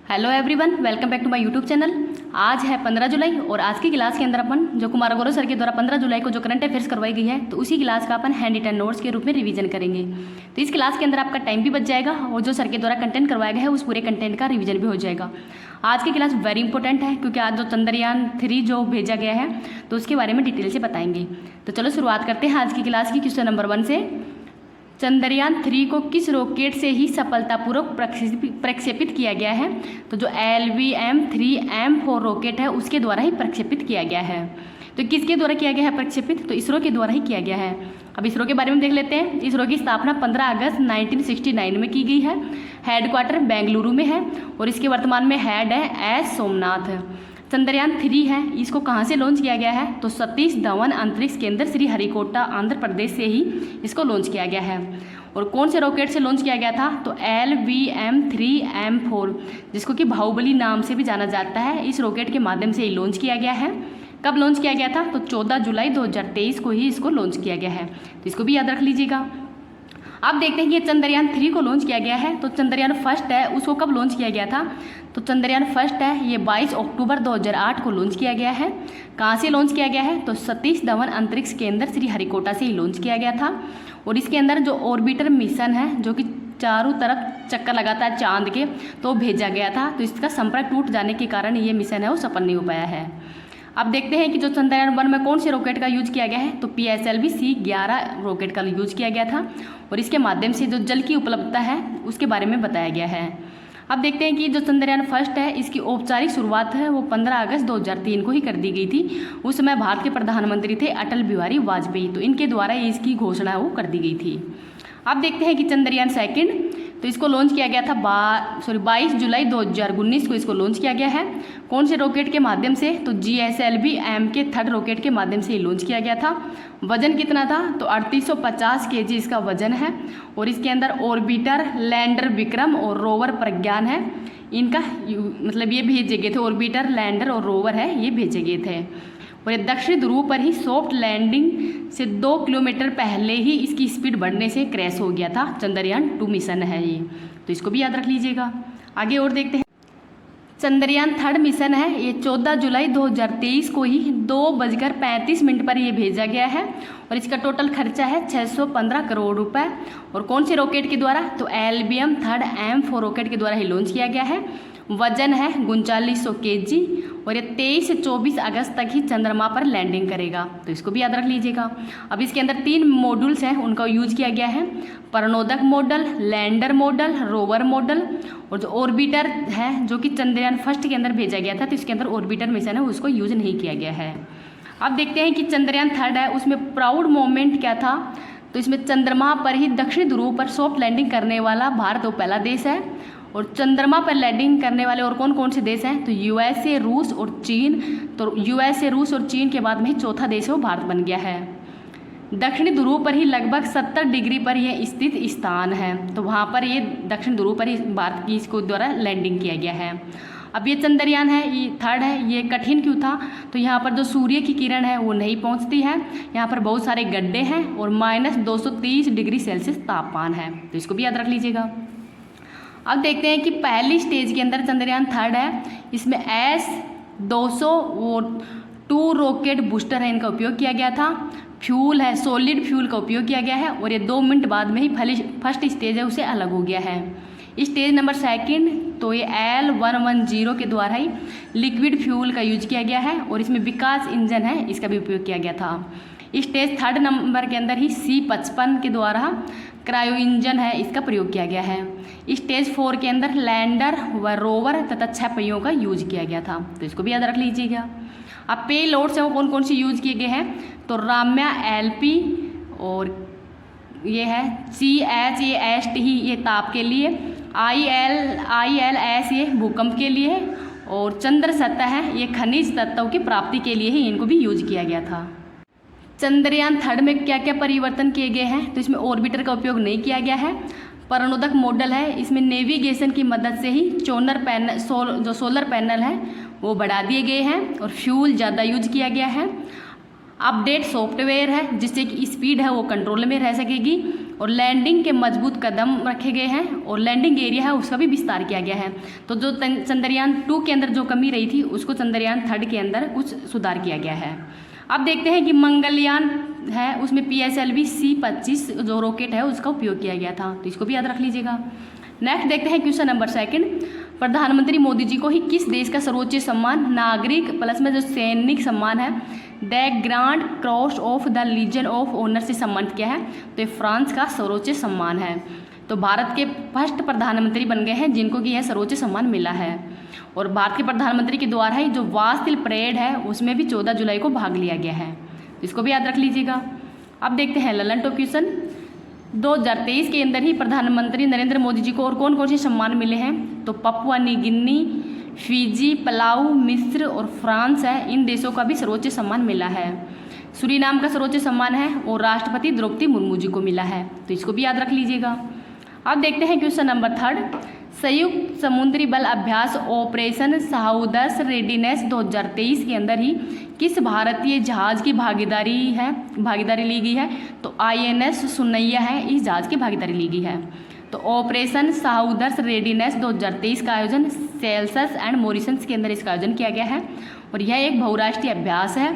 Hello everyone, welcome back to my YouTube channel. आज है 15 जुलाई और आज की क्लास के अंदर अपन जो कुमार गौरव सर के द्वारा 15 जुलाई को जो करंट अफेयर्स करवाई गई है तो उसी क्लास का अपन हैंड रिटन नोट्स के रूप में रिवीजन करेंगे। तो इस क्लास के अंदर आपका टाइम भी बच जाएगा और जो सर के द्वारा कंटेंट करवाया गया है उस पूरे कंटेंट का रिवीजन भी हो जाएगा। आज की क्लास वेरी इंपॉर्टेंट है क्योंकि आज जो चंद्रयान 3 जो भेजा गया है तो उसके बारे में डिटेल से बताएंगे। तो चलो शुरुआत करते हैं आज की क्लास की क्वेश्चन नंबर 1 से। चंद्रयान 3 को किस रॉकेट से ही सफलतापूर्वक प्रक्षेपित किया गया है? तो जो LVM-3M4 रॉकेट है उसके द्वारा ही प्रक्षेपित किया गया है। तो किसके द्वारा किया गया है प्रक्षेपित? तो इसरो के द्वारा ही किया गया है। अब इसरो के बारे में देख लेते हैं। इसरो की स्थापना 15 अगस्त 1969 में की गई है। हेडक्वार्टर बेंगलुरु में है और इसके वर्तमान में हेड है एस सोमनाथ। चंद्रयान 3 है, इसको कहाँ से लॉन्च किया गया है? तो सतीश धवन अंतरिक्ष केंद्र श्रीहरिकोटा आंध्र प्रदेश से ही इसको लॉन्च किया गया है। और कौन से रॉकेट से लॉन्च किया गया था? तो LVM-3M4 जिसको कि बाहुबली नाम से भी जाना जाता है, इस रॉकेट के माध्यम से ही लॉन्च किया गया है। कब लॉन्च किया गया था? तो 14 जुलाई 2023 को ही इसको लॉन्च किया गया है। तो इसको भी याद रख लीजिएगा। अब देखते हैं कि चंद्रयान 3 को लॉन्च किया गया है। तो चंद्रयान फर्स्ट है, उसको कब लॉन्च किया गया था? तो चंद्रयान फर्स्ट है, ये 22 अक्टूबर 2008 को लॉन्च किया गया है। कहाँ से लॉन्च किया गया है? तो सतीश धवन अंतरिक्ष केंद्र श्रीहरिकोटा से ही लॉन्च किया गया था। और इसके अंदर जो ऑर्बिटर मिशन है जो कि चारों तरफ चक्कर लगाता है चांद के, तो भेजा गया था। तो इसका संपर्क टूट जाने के कारण ये मिशन है वो सफल नहीं हो पाया है। अब देखते हैं कि जो चंद्रयान 1 में कौन से रॉकेट का यूज किया गया है? तो PSLV-C11 रॉकेट का यूज किया गया था और इसके माध्यम से जो जल की उपलब्धता है उसके बारे में बताया गया है। अब देखते हैं कि जो चंद्रयान फर्स्ट है इसकी औपचारिक शुरुआत है वो 15 अगस्त 2003 को ही कर दी गई थी। उस समय भारत के प्रधानमंत्री थे अटल बिहारी वाजपेयी, तो इनके द्वारा इसकी घोषणा वो कर दी गई थी। अब देखते हैं कि चंद्रयान सेकंड, तो इसको लॉन्च किया गया था 22 जुलाई 2019 को इसको लॉन्च किया गया है। कौन से रॉकेट के माध्यम से? तो GSLV-M के थर्ड रॉकेट के माध्यम से ही लॉन्च किया गया था। वजन कितना था? तो 3850 kg इसका वजन है और इसके अंदर ऑर्बिटर, लैंडर विक्रम और रोवर प्रज्ञान है। इनका मतलब ये भेजे गए थे, ऑर्बिटर, लैंडर और रोवर है ये भेजे गए थे। और ये दक्षिण ध्रुव पर ही सॉफ्ट लैंडिंग से 2 किलोमीटर पहले ही इसकी स्पीड बढ़ने से क्रैश हो गया था। चंद्रयान 2 मिशन है ये, तो इसको भी याद रख लीजिएगा। आगे और देखते हैं। चंद्रयान थर्ड मिशन है, ये 14 जुलाई 2023 को ही 2:35 पर ये भेजा गया है और इसका टोटल खर्चा है 615 करोड़ रुपए। और कौन से रॉकेट के द्वारा? तो LVM-3M4 रॉकेट के द्वारा ही लॉन्च किया गया है। वजन है 3900 kg और ये 23 से 24 अगस्त तक ही चंद्रमा पर लैंडिंग करेगा, तो इसको भी याद रख लीजिएगा। अब इसके अंदर 3 मॉड्यूल्स हैं, उनका यूज किया गया है। प्रणोदक model, lander model, rover model. और जो ऑर्बिटर है जो कि चंद्रयान फर्स्ट के अंदर भेजा गया था तो इसके अंदर ऑर्बिटर मिशन है उसको यूज नहीं किया गया है। अब देखते हैं कि चंद्रयान थर्ड है उसमें प्राउड मोमेंट क्या था? तो इसमें चंद्रमा पर ही दक्षिण ध्रुव पर सॉफ्ट लैंडिंग करने वाला भारत वो पहला देश है। और चंद्रमा पर लैंडिंग करने वाले और कौन कौन से देश हैं? तो USA, रूस और चीन। तो USA, रूस और चीन के बाद में ही चौथा देश है वो भारत बन गया है। दक्षिणी ध्रुव पर ही लगभग 70 डिग्री पर यह स्थित स्थान है, तो वहाँ पर ये दक्षिण ध्रुव पर ही भारत की इसको द्वारा लैंडिंग किया गया है। अब ये चंद्रयान है, ये थर्ड है, ये कठिन क्यों था? तो यहाँ पर जो सूर्य की किरण है वो नहीं पहुँचती है, यहाँ पर बहुत सारे गड्ढे हैं और -230 डिग्री सेल्सियस तापमान है, तो इसको भी याद रख लीजिएगा। अब देखते हैं कि पहली स्टेज के अंदर चंद्रयान थर्ड है, इसमें S-200 और 2 रॉकेट बूस्टर है, इनका उपयोग किया गया था। फ्यूल है, सॉलिड फ्यूल का उपयोग किया गया है और ये 2 मिनट बाद में ही फर्स्ट स्टेज है उसे अलग हो गया है। स्टेज नंबर सेकंड, तो ये L110 के द्वारा ही लिक्विड फ्यूल का यूज किया गया है और इसमें विकास इंजन है इसका भी उपयोग किया गया था। स्टेज थर्ड नंबर के अंदर ही C55 के द्वारा क्रायो इंजन है इसका प्रयोग किया गया है। स्टेज 4 के अंदर लैंडर व रोवर तथा 6 पहियों का यूज किया गया था, तो इसको भी याद रख लीजिएगा। अब पे लोड्स हैं वो कौन कौन से यूज किए गए हैं? तो राम्या LP और ये है CHAST ही ये ताप के लिए, ILS ये भूकंप के लिए और चंद्र सतह है ये खनिज तत्वों की प्राप्ति के लिए ही इनको भी यूज किया गया था। चंद्रयान थर्ड में क्या क्या परिवर्तन किए गए हैं? तो इसमें ऑर्बिटर का उपयोग नहीं किया गया है। प्रणोदक मॉडल है, इसमें नेविगेशन की मदद से ही जो सोलर पैनल है वो बढ़ा दिए गए हैं और फ्यूल ज़्यादा यूज किया गया है। अपडेट सॉफ्टवेयर है जिससे कि स्पीड है वो कंट्रोल में रह सकेगी और लैंडिंग के मजबूत कदम रखे गए हैं और लैंडिंग एरिया है उसका भी विस्तार किया गया है। तो जो चंद्रयान 2 के अंदर जो कमी रही थी उसको चंद्रयान 3 के अंदर कुछ सुधार किया गया है। अब देखते हैं कि मंगलयान है उसमें PSLV C-25 जो रॉकेट है उसका उपयोग किया गया था, तो इसको भी याद रख लीजिएगा। नेक्स्ट देखते हैं क्वेश्चन नंबर 2। प्रधानमंत्री मोदी जी को ही किस देश का सर्वोच्च सम्मान नागरिक प्लस में जो सैनिक सम्मान है the Grand Cross of the Legion of Honour से सम्मानित किया है? तो ये फ्रांस का सर्वोच्च सम्मान है। तो भारत के फर्स्ट प्रधानमंत्री बन गए हैं जिनको कि यह सर्वोच्च सम्मान मिला है। और भारत के प्रधानमंत्री के द्वारा ही जो वास्तिल परेड है उसमें भी 14 जुलाई को भाग लिया गया है, तो इसको भी याद रख लीजिएगा। अब देखते हैं ललन टॉप क्वेश्चन। 2023 के अंदर ही प्रधानमंत्री नरेंद्र मोदी जी को और कौन कौन से सम्मान मिले हैं? तो Papua New Guinea, Fiji, Palau, मिस्र और फ्रांस है, इन देशों का भी सर्वोच्च सम्मान मिला है। सूरीनाम का सर्वोच्च सम्मान है और राष्ट्रपति द्रौपदी मुर्मू जी को मिला है, तो इसको भी याद रख लीजिएगा। अब देखते हैं क्वेश्चन नंबर 3। संयुक्त समुद्री बल अभ्यास ऑपरेशन साउदर्स रेडीनेस 2023 के अंदर ही किस भारतीय जहाज की भागीदारी ली गई है? तो INS सुनैया है, इस जहाज की भागीदारी ली गई है। तो ऑपरेशन साउदर्स रेडीनेस 2023 का आयोजन सेल्सस एंड मॉरिशस के अंदर इसका आयोजन किया गया है और यह एक बहुराष्ट्रीय अभ्यास है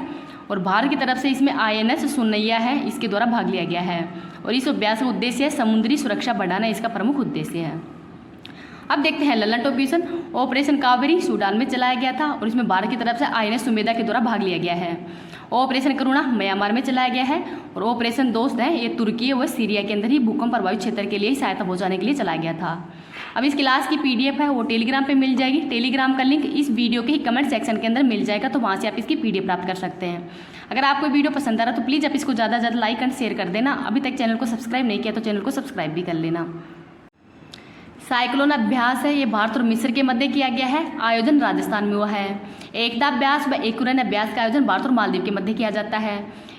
और भारत की तरफ से इसमें INS सुनैया है, इसके द्वारा भाग लिया गया है और इस अभ्यास का उद्देश्य है समुद्री सुरक्षा बढ़ाना, इसका प्रमुख उद्देश्य है। अब देखते हैं Lalan top question. Operation Kaveri Sudan में चलाया गया था और इसमें भारत की तरफ से INS सुमेधा के द्वारा भाग लिया गया है। ऑपरेशन करुणा म्यांमार में चलाया गया है और ऑपरेशन दोस्त है ये तुर्की व सीरिया के अंदर ही भूकंप प्रभावित क्षेत्र के लिए सहायता पहुंचाने के लिए चलाया गया था। अब इस क्लास की PDF है वो टेलीग्राम पे मिल जाएगी। टेलीग्राम का लिंक इस वीडियो के ही कमेंट सेक्शन के अंदर मिल जाएगा, तो वहाँ से आप इसकी PDF प्राप्त कर सकते हैं। अगर आपको वीडियो पसंद आ रहा तो प्लीज़ आप इसको ज़्यादा से ज़्यादा लाइक एंड शेयर कर देना। अभी तक चैनल को सब्सक्राइब नहीं किया तो चैनल को सब्सक्राइब भी कर लेना। साइक्लोन अभ्यास है ये भारत और मिस्र के मध्य किया गया है, आयोजन राजस्थान में हुआ है। एकता अभ्यास व एकुरन अभ्यास का आयोजन भारत और मालदीव के मध्य किया जाता है।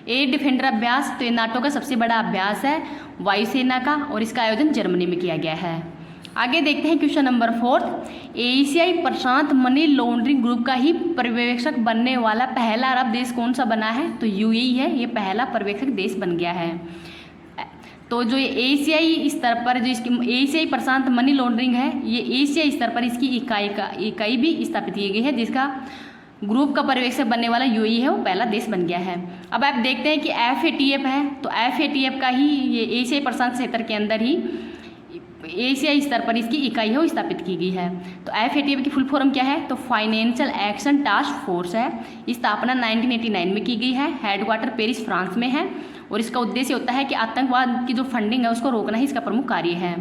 एयर डिफेंडर अभ्यास तो ये नाटो का सबसे बड़ा अभ्यास है वायुसेना का और इसका आयोजन जर्मनी में किया गया है। आगे देखते हैं क्वेश्चन नंबर 4। एशियाई प्रशांत मनी लॉन्ड्रिंग ग्रुप का ही पर्यवेक्षक बनने वाला पहला अरब देश कौन सा बना है? तो UAE है, ये पहला पर्यवेक्षक देश बन गया है। तो जो ये एशियाई स्तर पर जो इसकी एशियाई प्रशांत मनी लॉन्ड्रिंग है ये एशियाई स्तर पर इसकी इकाई भी स्थापित की गई है, जिसका ग्रुप का पर्यवेक्षक बनने वाला UAE है वो पहला देश बन गया है। अब आप देखते हैं कि FATF है, तो FATF का ही ये एशियाई प्रशांत क्षेत्र के अंदर ही एशियाई स्तर पर इसकी इकाई है वो स्थापित की गई है। तो FATF की फुल फॉर्म क्या है? तो फाइनेंशियल एक्शन टास्क फोर्स है। स्थापना 1989 में की गई है, हेडक्वार्टर पेरिस फ्रांस में है और इसका उद्देश्य होता है कि आतंकवाद की जो फंडिंग है उसको रोकना ही इसका प्रमुख कार्य है।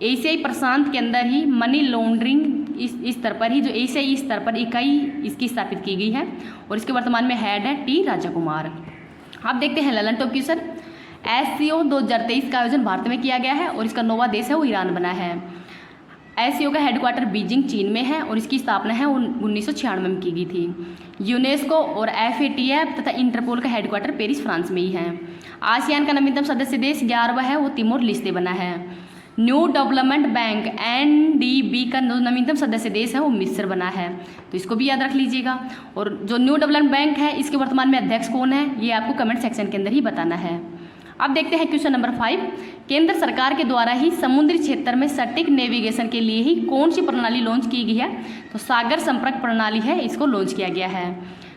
एशियाई प्रशांत के अंदर ही मनी लॉन्ड्रिंग इस स्तर पर ही जो एशियाई स्तर पर इकाई इसकी स्थापित की गई है और इसके वर्तमान में हेड है T राजा कुमार। अब देखते हैं ललन टॉप क्वेश्चन। SCO 2023 का आयोजन भारत में किया गया है और इसका नौवां देश है वो ईरान बना है। SCO का हेडक्वार्टर बीजिंग चीन में है और इसकी स्थापना है 1996 में की गई थी। यूनेस्को और FATF तथा इंटरपोल का हेडक्वार्टर पेरिस फ्रांस में ही है। आसियान का नवीनतम सदस्य देश 11वां है वो तिमोर लिस्ते बना है। न्यू डेवलपमेंट बैंक NDB का नवीनतम सदस्य देश है वो मिस्र बना है, तो इसको भी याद रख लीजिएगा। और जो न्यू डेवलपमेंट बैंक है इसके वर्तमान में अध्यक्ष कौन है ये आपको कमेंट सेक्शन के अंदर ही बताना है। अब देखते हैं क्वेश्चन नंबर 5। केंद्र सरकार के द्वारा ही समुद्री क्षेत्र में सटीक नेविगेशन के लिए ही कौन सी प्रणाली लॉन्च की गई है? तो सागर संपर्क प्रणाली है, इसको लॉन्च किया गया है।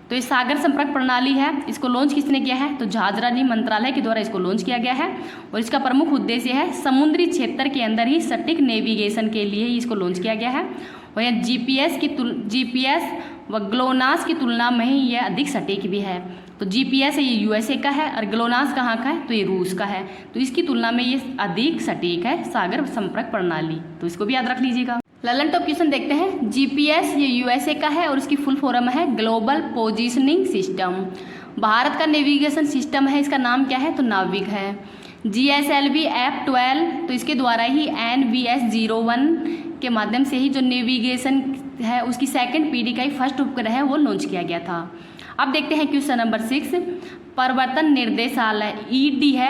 तो ये सागर संपर्क प्रणाली है, इसको लॉन्च किसने किया है? तो जहाजरानी मंत्रालय के द्वारा इसको लॉन्च किया गया है और इसका प्रमुख उद्देश्य है समुद्री क्षेत्र के अंदर ही सटीक नेविगेशन के लिए ही इसको लॉन्च किया गया है और यह GPS व ग्लोनास की तुलना में ही यह अधिक सटीक भी है। तो GPS है ये USA का है और ग्लोनास कहाँ का है? तो ये रूस का है, तो इसकी तुलना में ये अधिक सटीक है सागर संपर्क प्रणाली, तो इसको भी याद रख लीजिएगा। ललन टॉप क्वेश्चन देखते हैं। GPS ये USA का है और इसकी फुल फॉर्म है ग्लोबल पोजिशनिंग सिस्टम। भारत का नेविगेशन सिस्टम है, इसका नाम क्या है? तो नाविक है। GSLV F12 तो इसके द्वारा ही NVS-01 के माध्यम से ही जो नेविगेशन है उसकी सेकंड पीढ़ी का ही फर्स्ट उपग्रह है वो लॉन्च किया गया था। अब देखते हैं क्वेश्चन नंबर 6। प्रवर्तन निर्देशालय ED है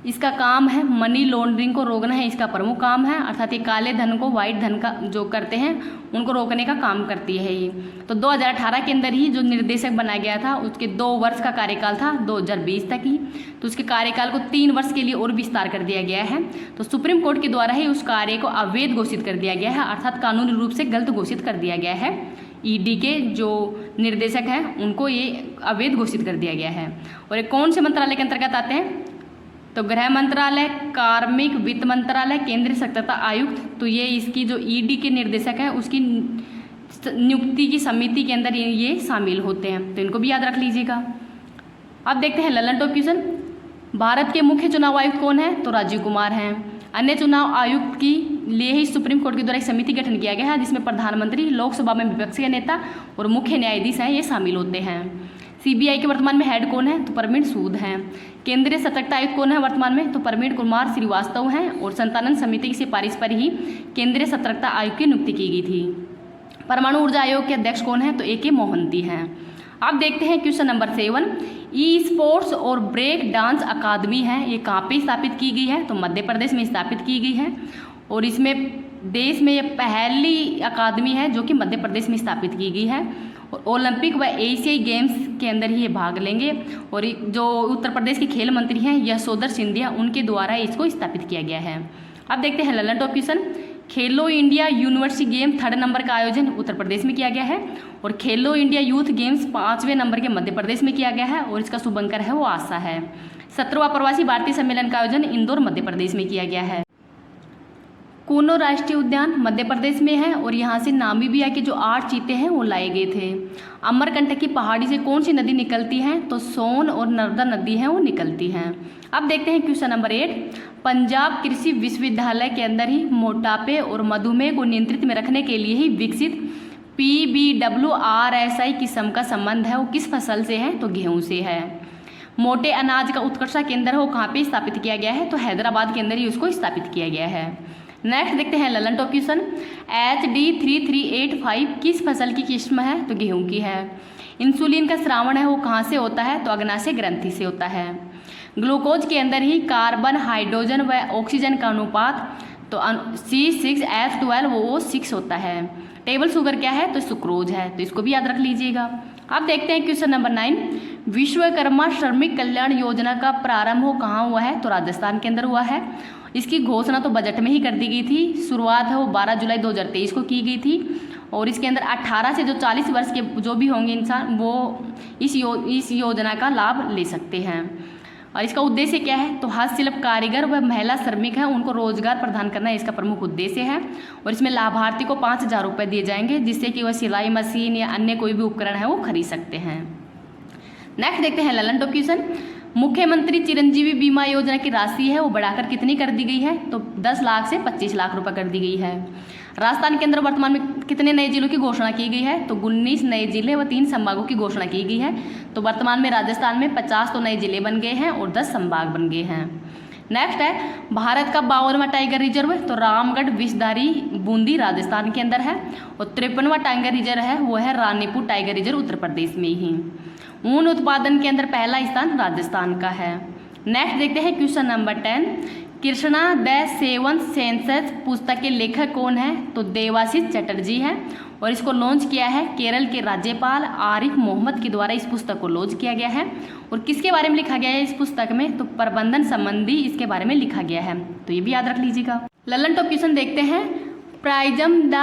इसका काम है मनी लॉन्ड्रिंग को रोकना है, इसका प्रमुख काम है, अर्थात ये काले धन को, वाइट धन का जो करते हैं उनको रोकने का काम करती है ये। तो 2018 के अंदर ही जो निर्देशक बनाया गया था उसके 2 वर्ष का कार्यकाल था 2020 तक ही, तो उसके कार्यकाल को 3 वर्ष के लिए और विस्तार कर दिया गया है। तो सुप्रीम कोर्ट के द्वारा ही उस कार्य को अवैध घोषित कर दिया गया है, अर्थात कानूनी रूप से गलत घोषित कर दिया गया है। ईडी के जो निर्देशक हैं उनको ये अवैध घोषित कर दिया गया है। और ये कौन से मंत्रालय के अंतर्गत आते हैं? तो गृह मंत्रालय, कार्मिक, वित्त मंत्रालय, केंद्रीय सतर्कता आयुक्त। तो ये इसकी जो ईडी के निर्देशक हैं उसकी नियुक्ति की समिति के अंदर ये शामिल होते हैं, तो इनको भी याद रख लीजिएगा। अब देखते हैं ललन टॉप क्वेश्चन। भारत के मुख्य चुनाव आयुक्त कौन है? तो राजीव कुमार हैं। अन्य चुनाव आयुक्त की लिए ही सुप्रीम कोर्ट के द्वारा एक समिति गठन किया गया है जिसमें प्रधानमंत्री, लोकसभा में विपक्ष के नेता और मुख्य न्यायाधीश हैं, ये शामिल होते हैं। सीबीआई के वर्तमान में हेड कौन है? तो प्रवीण सूद हैं। केंद्रीय सतर्कता आयुक्त कौन है वर्तमान में? तो प्रवीण कुमार श्रीवास्तव हैं और संतालन समिति की सिफारिश पर ही केंद्रीय सतर्कता आयुक्त की नियुक्ति की गई थी। परमाणु ऊर्जा आयोग के अध्यक्ष कौन है? तो ए.के. मोहंती हैं। अब देखते हैं क्वेश्चन नंबर 7। ई स्पोर्ट्स और ब्रेक डांस अकादमी है, ये कहाँ पे स्थापित की गई है? तो मध्य प्रदेश में स्थापित की गई है और इसमें देश में ये पहली अकादमी है जो कि मध्य प्रदेश में स्थापित की गई है। और ओलंपिक व एशियाई गेम्स के अंदर ही ये भाग लेंगे और जो उत्तर प्रदेश के खेल मंत्री हैं यशोधर सिंधिया, उनके द्वारा इसको स्थापित किया गया है। अब देखते हैं ललन टॉप क्वेश्चन। खेलो India university game 3rd number का आयोजन उत्तर प्रदेश में किया गया है और खेलो इंडिया यूथ गेम्स 5वें नंबर के मध्य प्रदेश में किया गया है और इसका शुभंकर है वो आशा है। 17वां प्रवासी भारतीय सम्मेलन का आयोजन इंदौर मध्य प्रदेश में किया गया है। कूनो राष्ट्रीय उद्यान मध्य प्रदेश में है और यहाँ से नामीबिया के जो 8 चीते हैं वो लाए गए थे। अमरकंटक की पहाड़ी से कौन सी नदी निकलती है? तो सोन और नर्मदा नदी है वो निकलती हैं। अब देखते हैं क्वेश्चन नंबर 8। पंजाब कृषि विश्वविद्यालय के अंदर ही मोटापे और मधुमेह को नियंत्रित में रखने के लिए ही विकसित PBWRSI किस्म का संबंध है वो किस फसल से है? तो गेहूँ से है। मोटे अनाज का उत्कृष्टता केंद्र है वो कहाँ पे स्थापित किया गया है? तो हैदराबाद के अंदर ही उसको स्थापित किया गया है। नेक्स्ट देखते हैं ललन टॉप क्वेश्चन। HD3385 किस फसल की किस्म है? तो गेहूं की है। इंसुलिन का स्रावण है वो कहाँ से होता है? तो अग्नाशय ग्रंथि से होता है। ग्लूकोज के अंदर ही कार्बन, हाइड्रोजन व ऑक्सीजन का अनुपात तो C6H12 वो 6 होता है। टेबल शुगर क्या है? तो सुक्रोज है, तो इसको भी याद रख लीजिएगा। अब देखते हैं क्वेश्चन नंबर 9। विश्वकर्मा श्रमिक कल्याण योजना का प्रारंभ हो कहाँ हुआ है? तो राजस्थान के अंदर हुआ है। इसकी घोषणा तो बजट में ही कर दी गई थी। शुरुआत है वो 12 जुलाई 2023 को की गई थी और इसके अंदर 18 से जो 40 वर्ष के जो भी होंगे इंसान वो इस योजना का लाभ ले सकते हैं। और इसका उद्देश्य क्या है? तो हस्तशिल्प कारीगर व महिला श्रमिक हैं उनको रोजगार प्रदान करना इसका प्रमुख उद्देश्य है और इसमें लाभार्थी को 5,000 रुपये दिए जाएंगे जिससे कि वह सिलाई मशीन या अन्य कोई भी उपकरण है वो खरीद सकते हैं। नेक्स्ट देखते हैं ललन टॉप क्वेश्चन। मुख्यमंत्री चिरंजीवी बीमा योजना की राशि है वो बढ़ाकर कितनी कर दी गई है? तो 10 लाख से 25 लाख रुपए कर दी गई है। राजस्थान के अंदर वर्तमान में कितने नए जिलों की घोषणा की गई है? तो 19 नए जिले व 3 संभागों की घोषणा की गई है। तो वर्तमान में राजस्थान में 50 तो नए जिले बन गए हैं और 10 संभाग बन गए हैं। नेक्स्ट है भारत का 52वां टाइगर रिजर्व, तो रामगढ़ विषधारी बूंदी राजस्थान के अंदर है और 53वां टाइगर रिजर्व है वो है रानीपुर टाइगर रिजर्व उत्तर प्रदेश में ही। ऊन उत्पादन के अंदर पहला स्थान राजस्थान का है। नेक्स्ट देखते हैं question number 10। Krishna the seven census पुस्तक के लेखक कौन है? तो देवाशीष चटर्जी हैं और इसको लॉन्च किया है केरल के राज्यपाल आरिफ मोहम्मद के द्वारा। इस पुस्तक को लॉन्च किया गया है और किसके बारे में लिखा गया है इस पुस्तक में? तो प्रबंधन संबंधी इसके बारे में लिखा गया है, तो ये भी याद रख लीजिएगा। ललन टॉप क्वेश्चन देखते हैं। Prism the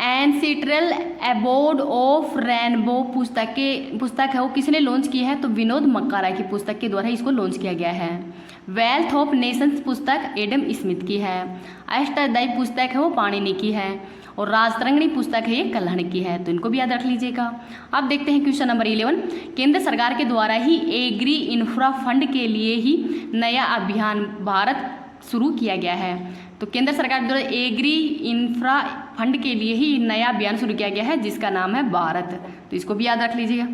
ancestral abode of rainbow पुस्तक है वो किसने लॉन्च की है? तो विनोद मक्कारा की पुस्तक के द्वारा इसको लॉन्च किया गया है। वेल्थ ऑफ नेशंस पुस्तक एडम स्मिथ की है। अष्टाध्यायी पुस्तक है वो पाणिनि की है और राजतरंगिणी पुस्तक है ये कल्हण की है, तो इनको भी याद रख लीजिएगा। अब देखते हैं क्वेश्चन नंबर 11। केंद्र सरकार के द्वारा ही एग्री इंफ्रा फंड के लिए ही नया अभियान भारत शुरू किया गया है। तो केंद्र सरकार द्वारा एग्री इंफ्रा फंड के लिए ही नया अभियान शुरू किया गया है जिसका नाम है भारत, तो इसको भी याद रख लीजिएगा।